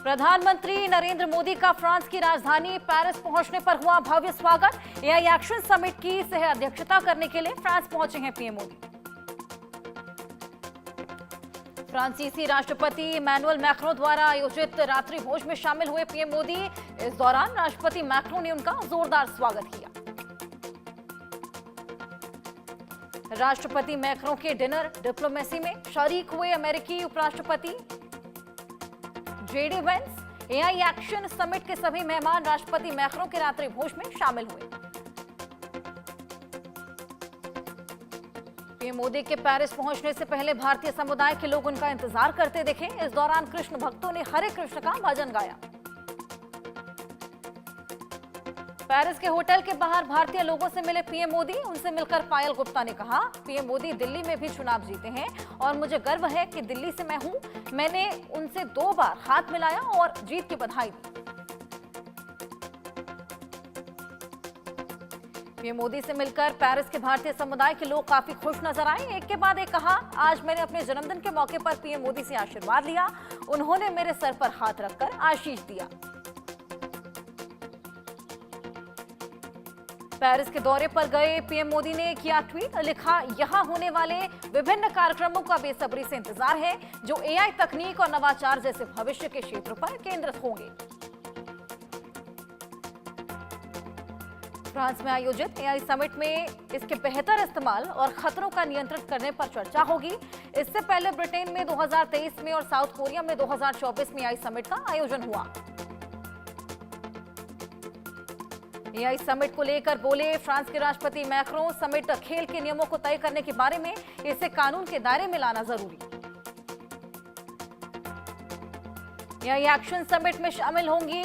प्रधानमंत्री नरेंद्र मोदी का फ्रांस की राजधानी पेरिस पहुंचने पर हुआ भव्य स्वागत। एआई एक्शन समिट की सह अध्यक्षता करने के लिए फ्रांस पहुंचे हैं पीएम मोदी। फ्रांसीसी राष्ट्रपति इमैनुअल मैक्रों द्वारा आयोजित रात्रि भोज में शामिल हुए पीएम मोदी। इस दौरान राष्ट्रपति मैक्रों ने उनका जोरदार स्वागत किया। राष्ट्रपति मैक्रों के डिनर डिप्लोमेसी में शरीक हुए अमेरिकी उपराष्ट्रपति JD Vance. AI action summit के सभी मेहमान राष्ट्रपति मैक्रों के रात्रि भोज में शामिल हुए। पीएम मोदी के पेरिस पहुंचने से पहले भारतीय समुदाय के लोग उनका इंतजार करते दिखे। इस दौरान कृष्ण भक्तों ने हरे कृष्ण का भजन गाया। पेरिस के होटल के बाहर भारतीय लोगों से मिले पीएम मोदी। उनसे मिलकर पायल गुप्ता ने कहा, पीएम मोदी दिल्ली में भी चुनाव जीते हैं और मुझे गर्व है कि दिल्ली से मैं हूं। मैंने उनसे 2 बार हाथ मिलाया और जीत की बधाई दी। पीएम मोदी से मिलकर पेरिस के भारतीय समुदाय के लोग काफी खुश नजर आए। एक के बाद एक कहा, आज मैंने अपने जन्मदिन के मौके पर पीएम मोदी से आशीर्वाद लिया। उन्होंने मेरे सर पर हाथ रखकर आशीष दिया। पेरिस के दौरे पर गए पीएम मोदी ने किया ट्वीट, लिखा, यहां होने वाले विभिन्न कार्यक्रमों का बेसब्री से इंतजार है जो एआई तकनीक और नवाचार जैसे भविष्य के क्षेत्र पर केंद्रित होंगे। फ्रांस में आयोजित एआई समिट में इसके बेहतर इस्तेमाल और खतरों का नियंत्रण करने पर चर्चा होगी। इससे पहले ब्रिटेन में 2023 में और साउथ कोरिया में 2024 में एआई समिट का आयोजन हुआ। एआई समिट को लेकर बोले फ्रांस के राष्ट्रपति मैक्रों, समिट खेल के नियमों को तय करने के बारे में, इसे कानून के दायरे में लाना जरूरी। एआई एक्शन समिट में शामिल होंगी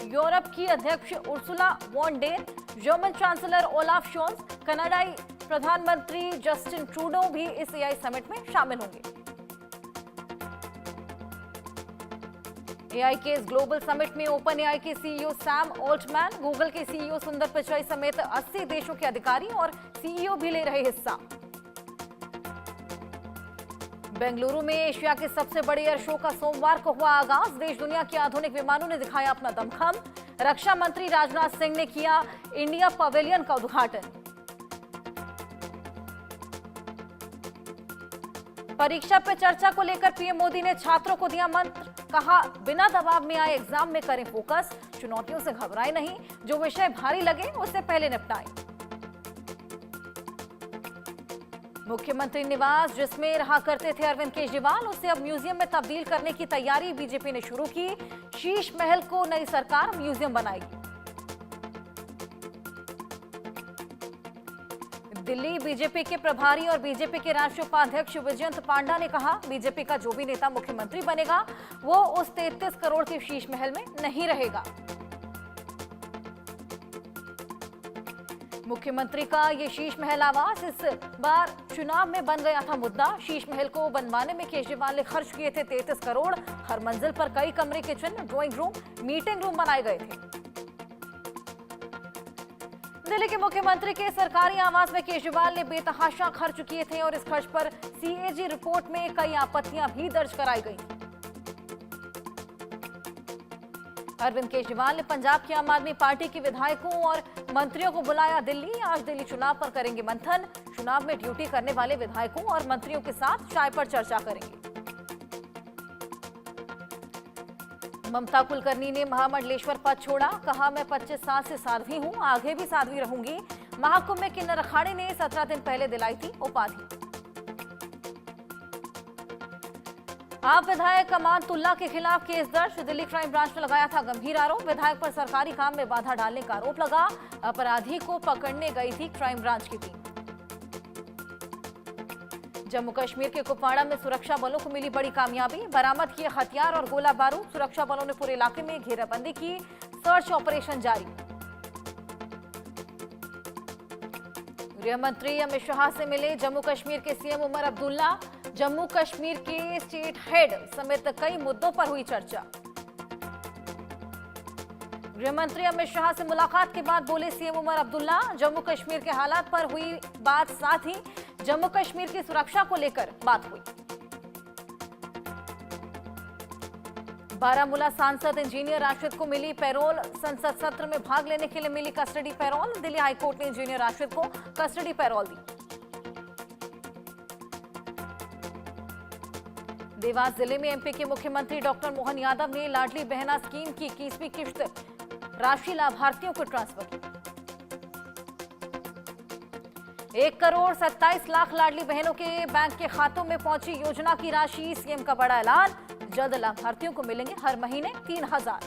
यूरोप की अध्यक्ष Ursula von der, German chancellor Olaf Scholz, कनाडाई प्रधानमंत्री जस्टिन ट्रूडो भी इस एआई समिट में शामिल होंगे। एआई के इस ग्लोबल समिट में ओपन एआई के सीईओ सैम ऑल्टमैन, गूगल के सीईओ सुंदर पिचाई समेत 80 देशों के अधिकारी और सीईओ भी ले रहे हिस्सा। बेंगलुरु में एशिया के सबसे बड़े एयर शो का सोमवार को हुआ आगाज। देश दुनिया के आधुनिक विमानों ने दिखाया अपना दमखम। रक्षा मंत्री राजनाथ सिंह ने किया इंडिया पवेलियन का उद्घाटन। परीक्षा पे चर्चा को लेकर पीएम मोदी ने छात्रों को दिया मंत्र, कहा, बिना दबाव में आए एग्जाम में करें फोकस, चुनौतियों से घबराएं नहीं, जो विषय भारी लगे उससे पहले निपटाएं। मुख्यमंत्री निवास जिसमें रहा करते थे अरविंद केजरीवाल, उसे अब म्यूजियम में तब्दील करने की तैयारी बीजेपी ने शुरू की। शीश महल को नई सरकार म्यूजियम बनाएगी। दिल्ली बीजेपी के प्रभारी और बीजेपी के राष्ट्रीय उपाध्यक्ष विजयंत पांडा ने कहा, बीजेपी का जो भी नेता मुख्यमंत्री बनेगा वो उस 33 करोड़ के शीश महल में नहीं रहेगा। मुख्यमंत्री का ये शीश महल आवास इस बार चुनाव में बन गया था मुद्दा। शीश महल को बनवाने में केजरीवाल ने खर्च किए थे 33 करोड़। हर मंजिल पर कई कमरे, kitchen, drawing room, meeting room बनाए गए थे। दिल्ली के मुख्यमंत्री के सरकारी आवास में केजरीवाल ने बेतहाशा खर्च किए थे और इस खर्च पर सीएजी रिपोर्ट में कई आपत्तियां भी दर्ज कराई गई। अरविंद केजरीवाल ने पंजाब की आम आदमी पार्टी के विधायकों और मंत्रियों को बुलाया दिल्ली। आज दिल्ली चुनाव पर करेंगे मंथन। चुनाव में ड्यूटी करने वाले विधायकों और मंत्रियों के साथ चाय पर चर्चा करेंगे। ममता कुलकर्णी ने महामंडलेश्वर पद छोड़ा, कहा, मैं 25 साल से साध्वी हूं, आगे भी साध्वी रहूंगी। महाकुंभ में किन्नर अखाड़े ने 17 दिन पहले दिलाई थी उपाधि। आप विधायक अमानतुल्लाह के खिलाफ केस दर्ज। दिल्ली क्राइम ब्रांच ने लगाया था गंभीर आरोप। विधायक पर सरकारी काम में बाधा डालने का आरोप लगा। अपराधी को पकड़ने गई थी क्राइम ब्रांच की टीम। जम्मू कश्मीर के कुपवाड़ा में सुरक्षा बलों को मिली बड़ी कामयाबी। बरामद किए हथियार और गोला बारूद। सुरक्षा बलों ने पूरे इलाके में घेराबंदी की। सर्च ऑपरेशन जारी। गृह मंत्री अमित शाह से मिले जम्मू कश्मीर के सीएम उमर अब्दुल्ला। जम्मू कश्मीर के स्टेट हेड समेत कई मुद्दों पर हुई चर्चा। गृह मंत्री अमित शाह से मुलाकात के बाद बोले सीएम उमर अब्दुल्ला, जम्मू कश्मीर के हालात पर हुई बात, साथ ही जम्मू कश्मीर की सुरक्षा को लेकर बात हुई। बारामूला सांसद इंजीनियर राशिद को मिली पैरोल। संसद सत्र में भाग लेने के लिए मिली कस्टडी पैरोल। दिल्ली हाईकोर्ट ने इंजीनियर राशिद को कस्टडी पैरोल दी। देवास जिले में एमपी के मुख्यमंत्री डॉक्टर मोहन यादव ने लाडली बहना स्कीम की 21वीं किश्त राशि लाभार्थियों को ट्रांसफर की। 1,27,00,000 लाडली बहनों के बैंक के खातों में पहुंची योजना की राशि। सीएम का बड़ा ऐलान, जल्द लाभार्थियों को मिलेंगे हर महीने 3,000।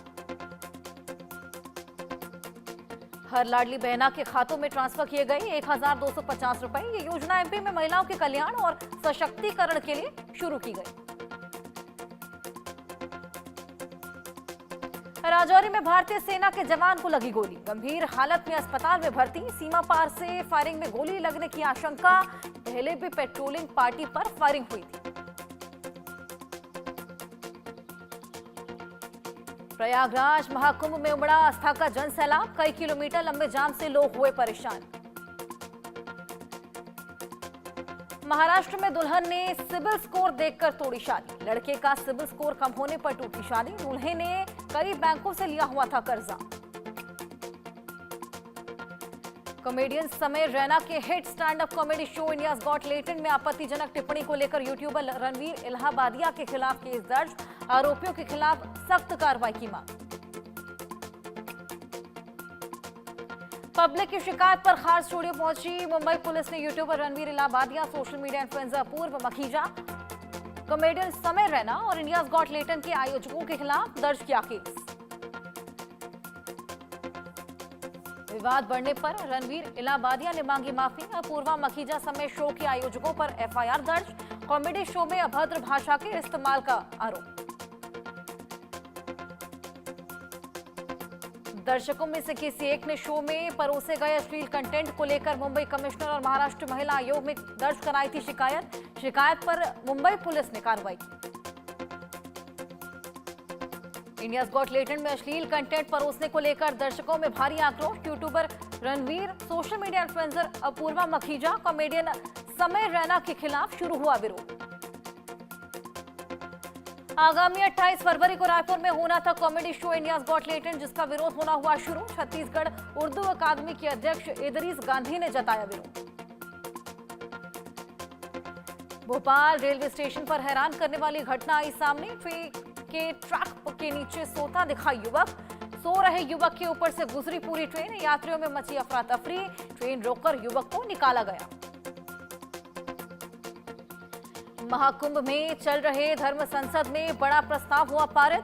हर लाडली बहना के खातों में ट्रांसफर किए गए 1,250 रुपए। ये योजना एमपी में महिलाओं के कल्याण और सशक्तिकरण के लिए शुरू की गई। राजौरी में भारतीय सेना के जवान को लगी गोली, गंभीर हालत में अस्पताल में भर्ती। सीमा पार से फायरिंग में गोली लगने की आशंका। पहले भी पेट्रोलिंग पार्टी पर फायरिंग हुई थी। प्रयागराज महाकुंभ में उमड़ा आस्था का जन सैलाब। कई किलोमीटर लंबे जाम से लोग हुए परेशान। महाराष्ट्र में दुल्हन ने सिबिल स्कोर देखकर तोड़ी शादी। लड़के का सिबिल स्कोर कम होने पर टूटी शादी। दूल्हे ने कई बैंकों से लिया हुआ था कर्जा। कॉमेडियन समय रैना के hit stand up comedy show India's got talent में आपत्तिजनक टिप्पणी को लेकर यूट्यूबर रणवीर इलाहाबादिया के खिलाफ केस दर्ज। आरोपियों के खिलाफ सख्त कार्रवाई की मांग। पब्लिक की शिकायत पर खास स्टूडियो पहुंची मुंबई पुलिस ने YouTuber Ranveer Allahbadia, social media influencer Apoorva Makhija, comedian Samay Raina और इंडियाज गॉट टैलेंट के आयोजकों के खिलाफ दर्ज किया केस। विवाद बढ़ने पर रणवीर इलाहाबादिया ने मांगी माफी। अपूर्वा मखीजा समेत शो के आयोजकों पर एफआईआर दर्ज। कॉमेडी शो में अभद्र भाषा के इस्तेमाल का आरोप। दर्शकों में से किसी एक ने शो में परोसे गए अश्लील कंटेंट को लेकर मुंबई कमिश्नर और महाराष्ट्र महिला आयोग में दर्ज कराई थी शिकायत। शिकायत पर मुंबई पुलिस ने कार्रवाई की। इंडियाज गॉट टैलेंट में अश्लील कंटेंट परोसने को लेकर दर्शकों में भारी आक्रोश। YouTuber Ranveer, social media influencer Apoorva Makhija, comedian Samay Raina के खिलाफ शुरू हुआ विरोध। आगामी 28 फरवरी को रायपुर में होना था comedy show India's got talent, जिसका विरोध होना हुआ शुरू। छत्तीसगढ़ उर्दू अकादमी के अध्यक्ष इदरीस गांधी ने जताया विरोध। भोपाल रेलवे स्टेशन पर हैरान करने वाली घटना आई सामने। ट्रेन के ट्रैक के नीचे सोता दिखा युवक। सो रहे युवक के ऊपर से गुजरी पूरी ट्रेन। यात्रियों में मची अफरा तफरी। ट्रेन रोककर युवक को निकाला गया। महाकुंभ में चल रहे धर्म संसद में बड़ा प्रस्ताव हुआ पारित।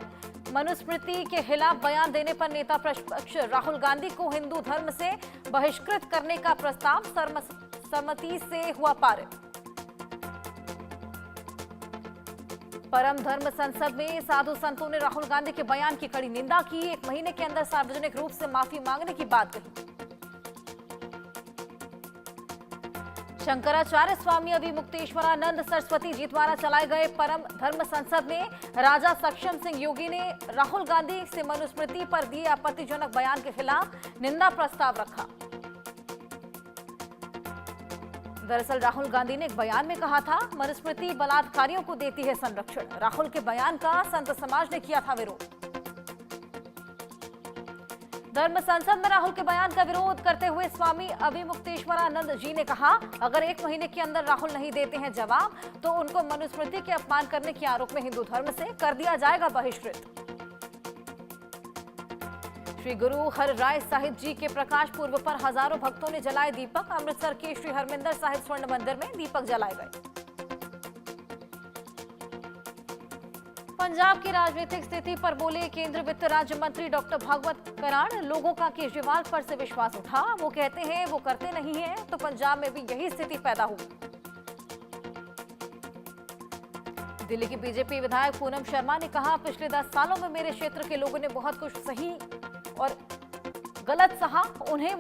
मनुस्मृति के खिलाफ बयान देने पर नेता प्रतिपक्ष राहुल गांधी को हिंदू धर्म से बहिष्कृत करने का प्रस्ताव सर्वसम्मति से हुआ पारित। परम धर्म संसद में साधु संतों ने राहुल गांधी के बयान की कड़ी निंदा की। 1 महीने के अंदर सार्वजनिक रूप से माफी मांगने की बात कही। शंकराचार्य स्वामी अभिमुक्तेश्वरानंद सरस्वती जी द्वारा चलाए गए परम धर्म संसद में राजा सक्षम सिंह योगी ने राहुल गांधी से मनुस्मृति पर दिए आपत्तिजनक बयान के खिलाफ निंदा प्रस्ताव रखा। दरअसल राहुल गांधी ने एक बयान में कहा था, मनुस्मृति बलात्कारियों को देती है संरक्षण। राहुल के बयान का संत समाज ने किया था विरोध। धर्म संसद में राहुल के बयान का विरोध करते हुए स्वामी अभिमुक्तेश्वरानंद जी ने कहा, अगर 1 महीने के अंदर राहुल नहीं देते हैं जवाब तो उनको मनुस्मृति के अपमान करने के आरोप में हिंदू धर्म से कर दिया जाएगा बहिष्कृत। श्री गुरु हर राय साहिब जी के प्रकाश पूर्व पर हजारों भक्तों ने जलाए दीपक। अमृतसर के श्री हरमिंदर साहिब स्वर्ण मंदिर में दीपक जलाए गए। पंजाब की राजनीतिक स्थिति पर बोले केंद्रीय वित्त राज्य मंत्री डॉक्टर भागवत कराड़। लोगों का केजरीवाल पर से विश्वास उठा। वो कहते हैं वो करते नहीं है, तो पंजाब में भी यही स्थिति पैदा हुई। दिल्ली की बीजेपी विधायक पूनम शर्मा ने कहा, पिछले 10 सालों में मेरे क्षेत्र के लोगों ने बहुत कुछ सही और गलत सहा। उनसे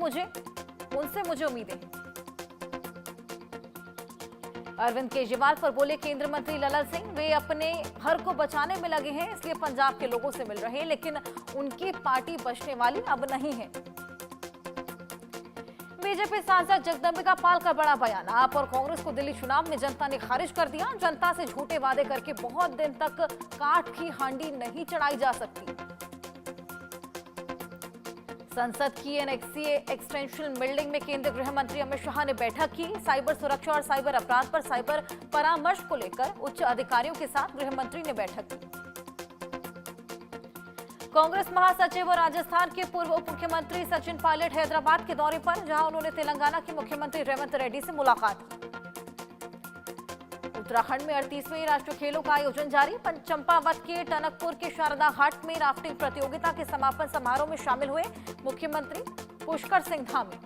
मुझे उम्मीदें हैं। अरविंद केजरीवाल पर बोले केंद्रीय मंत्री ललन सिंह, वे अपने घर को बचाने में लगे हैं, इसलिए पंजाब के लोगों से मिल रहे हैं, लेकिन उनकी पार्टी बचने वाली अब नहीं है। बीजेपी सांसद जगदंबिका पाल का बड़ा बयान। आप और कांग्रेस को दिल्ली चुनाव में जनता ने खारिज कर दिया। जनता से झूठे वादे करके बहुत दिन तक काठ की हांडी नहीं चढ़ाई जा सकती। संसद की एनएक्सी एक्सटेंशन बिल्डिंग में केंद्रीय गृह मंत्री अमित शाह ने बैठक की। साइबर सुरक्षा और साइबर अपराध पर साइबर परामर्श को लेकर उच्च अधिकारियों के साथ गृह मंत्री ने बैठक की। कांग्रेस महासचिव और राजस्थान के पूर्व उप मुख्यमंत्री सचिन पायलट हैदराबाद के दौरे पर, जहां उन्होंने तेलंगाना के मुख्यमंत्री रेवंत रेड्डी से मुलाकात की। उत्तराखंड में 38वें राष्ट्रीय खेलों का आयोजन जारी। चंपावत के टनकपुर के शारदा घाट में राफ्टिंग प्रतियोगिता के समापन समारोह में शामिल हुए मुख्यमंत्री पुष्कर सिंह धामी।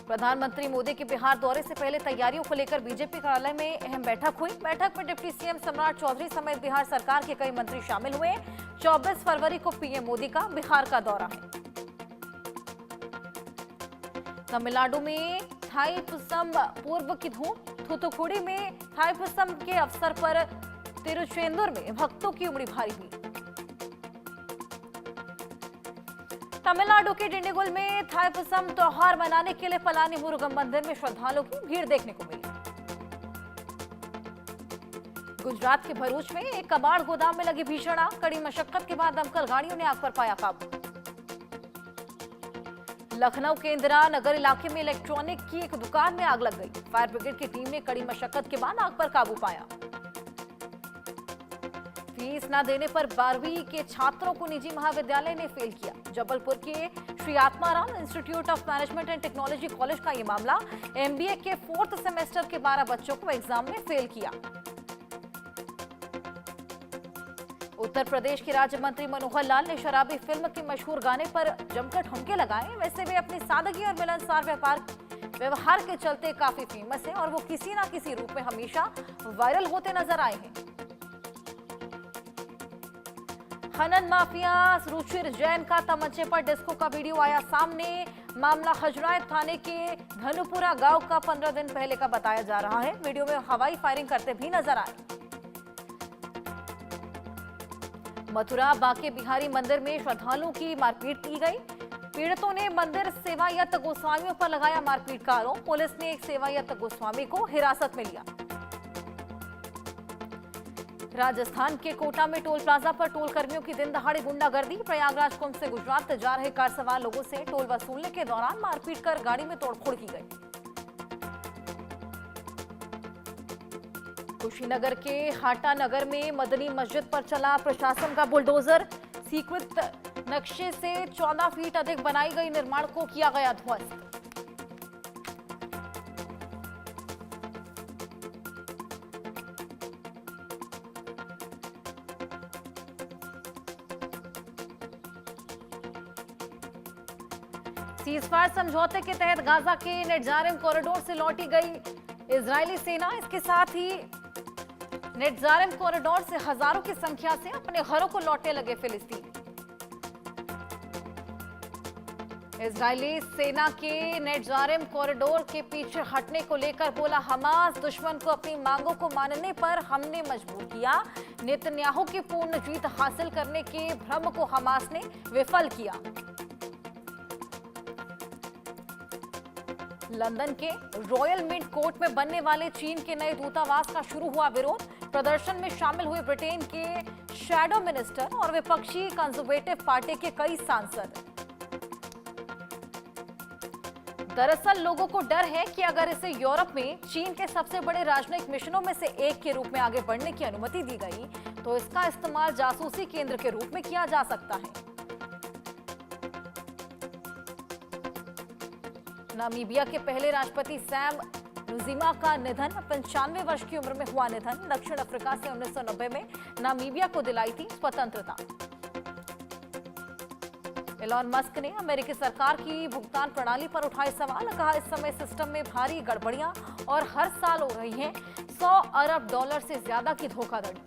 प्रधानमंत्री मोदी के बिहार दौरे से पहले तैयारियों को लेकर बीजेपी कार्यालय में अहम बैठक हुई। बैठक में डिप्टी सीएम सम्राट चौधरी समेत बिहार सरकार के कई मंत्री शामिल हुए। 24 फरवरी को पीएम मोदी का बिहार का दौरा है। तमिलनाडु में थाईपुसम पूर्व की धूम। थूथुकुड़ी में थाईपुसम के अवसर पर तिरुचेंदुर में भक्तों की उमड़ी भारी हुई। तमिलनाडु के डिंडीगुल में थाईपुसम त्योहार मनाने के लिए पलानी मुरुगन मंदिर में श्रद्धालुओं की भीड़ देखने को मिली। गुजरात के भरूच में एक कबाड़ गोदाम में लगी भीषण आग। कड़ी मशक्कत के बाद दमकल गाड़ियों ने आग पर पाया काबू। लखनऊ के इंदिरा नगर इलाके में इलेक्ट्रॉनिक की एक दुकान में आग लग गई। फायर ब्रिगेड की टीम ने कड़ी मशक्कत के बाद आग पर काबू पाया। फीस न देने पर 12वीं के छात्रों को निजी महाविद्यालय ने फेल किया। जबलपुर के Shri Atmaram institute of management and technology college का यह मामला। एमबीए के 4th सेमेस्टर के 12 बच्चों को एग्जाम में फेल किया। उत्तर प्रदेश के राज्य मंत्री मनोहर लाल ने शराबी फिल्म के मशहूर गाने पर जमकर ठुमके लगाए। वैसे वे अपनी सादगी और मिलनसार व्यवहार के चलते काफी फेमस हैं और वो किसी न किसी रूप में हमेशा वायरल होते नजर आए हैं। खनन माफिया रुचिर जैन का तमंचे पर डिस्को का वीडियो आया सामने। मामला हजरायत थाने के धनुपुरा गांव का 15 दिन पहले का बताया जा रहा है। वीडियो में हवाई फायरिंग करते भी नजर आए। मथुरा बांके बिहारी मंदिर में श्रद्धालुओं की मारपीट की गई। पीड़ितों ने मंदिर सेवायत गोस्वामियों पर लगाया मारपीट का आरोप। पुलिस ने एक सेवायत गोस्वामी को हिरासत में लिया। राजस्थान के कोटा में टोल प्लाजा पर टोल कर्मियों की दिन दहाड़े गुंडागर्दी। प्रयागराज कुंभ से गुजरात जा रहे कार सवार लोगों से टोल वसूलने के दौरान मारपीट कर गाड़ी में तोड़फोड़ की गई। कुशीनगर के हाटा नगर में मदनी मस्जिद पर चला प्रशासन का बुलडोजर। स्वीकृत नक्शे से 14 फीट अधिक बनाई गई निर्माण को किया गया ध्वस्त। सीजफायर समझौते के तहत गाजा के नेटजारिम कॉरिडोर से लौटी गई इजरायली सेना। इसके साथ ही नेटजारिम कॉरिडोर से हजारों की संख्या से अपने घरों को लौटने लगे फिलिस्तीनी। इजरायली सेना के नेटजारिम कॉरिडोर के पीछे हटने को लेकर बोला हमास, दुश्मन को अपनी मांगों को मानने पर हमने मजबूर किया। नेतन्याहू की पूर्ण जीत हासिल करने के भ्रम को हमास ने विफल किया। लंदन के रॉयल मिंट कोर्ट में बनने वाले चीन के नए दूतावास का शुरू हुआ विरोध। प्रदर्शन में शामिल हुए ब्रिटेन के शैडो मिनिस्टर और विपक्षी कंजर्वेटिव पार्टी के कई सांसद। दरअसल लोगों को डर है कि अगर इसे यूरोप में चीन के सबसे बड़े राजनयिक मिशनों में से एक के रूप में आगे बढ़ने की अनुमति दी गई तो इसका इस्तेमाल जासूसी केंद्र के रूप में किया जा सकता है। नामीबिया के पहले राष्ट्रपति सैम नुजीमा का निधन। 95 वर्ष की उम्र में हुआ निधन। दक्षिण अफ्रीका से 1990 में नामीबिया को दिलाई थी स्वतंत्रता। एलॉन मस्क ने अमेरिकी सरकार की भुगतान प्रणाली पर उठाए सवाल। कहा इस समय सिस्टम में भारी गड़बड़ियां और हर साल हो रही हैं $100 अरब से ज्यादा की धोखाधड़ी।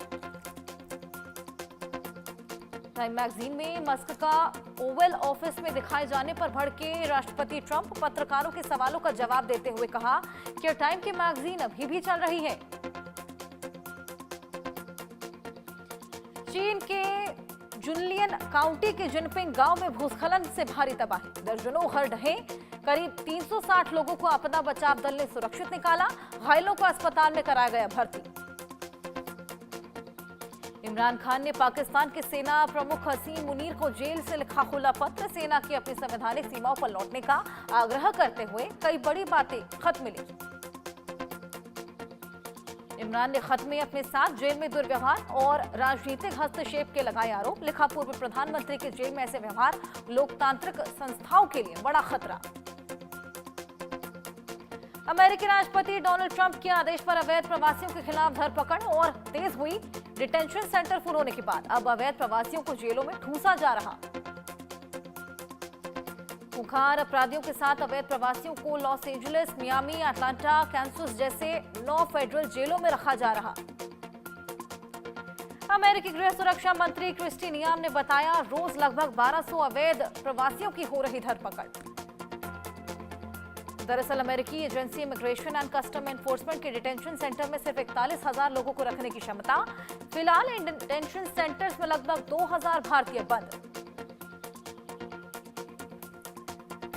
टाइम मैगजीन में मस्क का ओवल ऑफिस में दिखाए जाने पर भड़के राष्ट्रपति ट्रंप। पत्रकारों के सवालों का जवाब देते हुए कहा कि टाइम की मैगजीन अभी भी चल रही है। चीन के जुनलियन काउंटी के जिनपिंग गांव में भूस्खलन से भारी तबाही, दर्जनों घर ढहे। करीब 360 लोगों को आपदा बचाव दल ने सुरक्षित निकाला। घायलों को अस्पताल में कराया गया भर्ती। इमरान खान ने पाकिस्तान के सेना प्रमुख हसीन मुनीर को जेल से लिखा खुला पत्र। सेना की अपनी संवैधानिक सीमाओं पर लौटने का आग्रह करते हुए कई बड़ी बातें खत मिली। इमरान ने खत में अपने साथ जेल में दुर्व्यवहार और राजनीतिक हस्तक्षेप के लगाए आरोप। लिखा, पूर्व प्रधानमंत्री के जेल में ऐसे व्यवहार लोकतांत्रिक संस्थाओं के लिए बड़ा खतरा। अमेरिकी राष्ट्रपति डोनाल्ड ट्रंप के आदेश पर अवैध प्रवासियों के खिलाफ धरपकड़ और तेज हुई। डिटेंशन सेंटर फुल होने के बाद अब अवैध प्रवासियों को जेलों में ठूंसा जा रहा। खूंखार अपराधियों के साथ अवैध प्रवासियों को Los Angeles, Miami, Atlanta, Kansas जैसे 9 फेडरल जेलों में रखा जा रहा। अमेरिकी गृह सुरक्षा मंत्री क्रिस्टी नियाम ने बताया, रोज लगभग 1200 अवैध प्रवासियों की हो रही धरपकड़। दरअसल अमेरिकी agency immigration and custom enforcement के डिटेंशन सेंटर में सिर्फ 41,000 लोगों को रखने की क्षमता। फिलहाल इन डिटेंशन सेंटर्स में लगभग 2000 भारतीय बंद।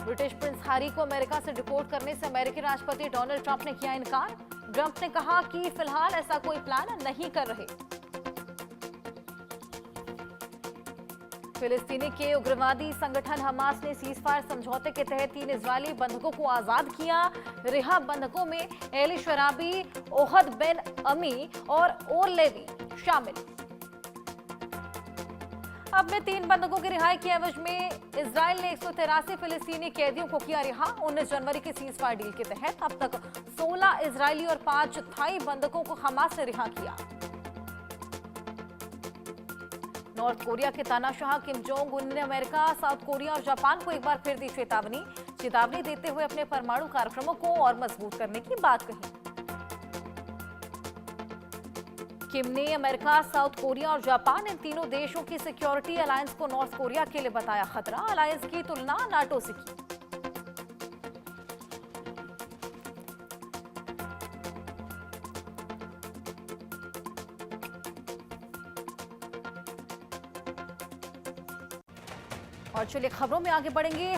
ब्रिटिश प्रिंस हैरी को अमेरिका से डिपोर्ट करने से अमेरिकी राष्ट्रपति डोनाल्ड ट्रंप ने किया इनकार। ट्रंप ने कहा कि फिलहाल ऐसा कोई प्लान नहीं कर रहे। फिलिस्तीनी के उग्रवादी संगठन हमास ने सीजफायर समझौते के तहत 3 इजरायली बंधकों को आजाद किया। रिहा बंधकों में एली शराबी, ओहद बिन अमी और ओर लेवी शामिल। अब में 3 बंधकों की रिहाई के एवज में इजराइल ने 183 फिलिस्तीनी कैदियों को किया रिहा। 19 जनवरी के सीजफायर डील के तहत अब तक 16 इजरायली और 5 थाई बंधकों को हमास ने रिहा किया। नॉर्थ कोरिया के तानाशाह किम जोंग उन ने अमेरिका, साउथ कोरिया और जापान को एक बार फिर दी चेतावनी देते हुए अपने परमाणु कार्यक्रमों को और मजबूत करने की बात कही। किम ने अमेरिका, साउथ कोरिया और जापान इन तीनों देशों की सिक्योरिटी अलायंस को नॉर्थ कोरिया के लिए बताया खतरा। अलायंस की तुलना नाटो से की। और चलिए खबरों में आगे बढ़ेंगे।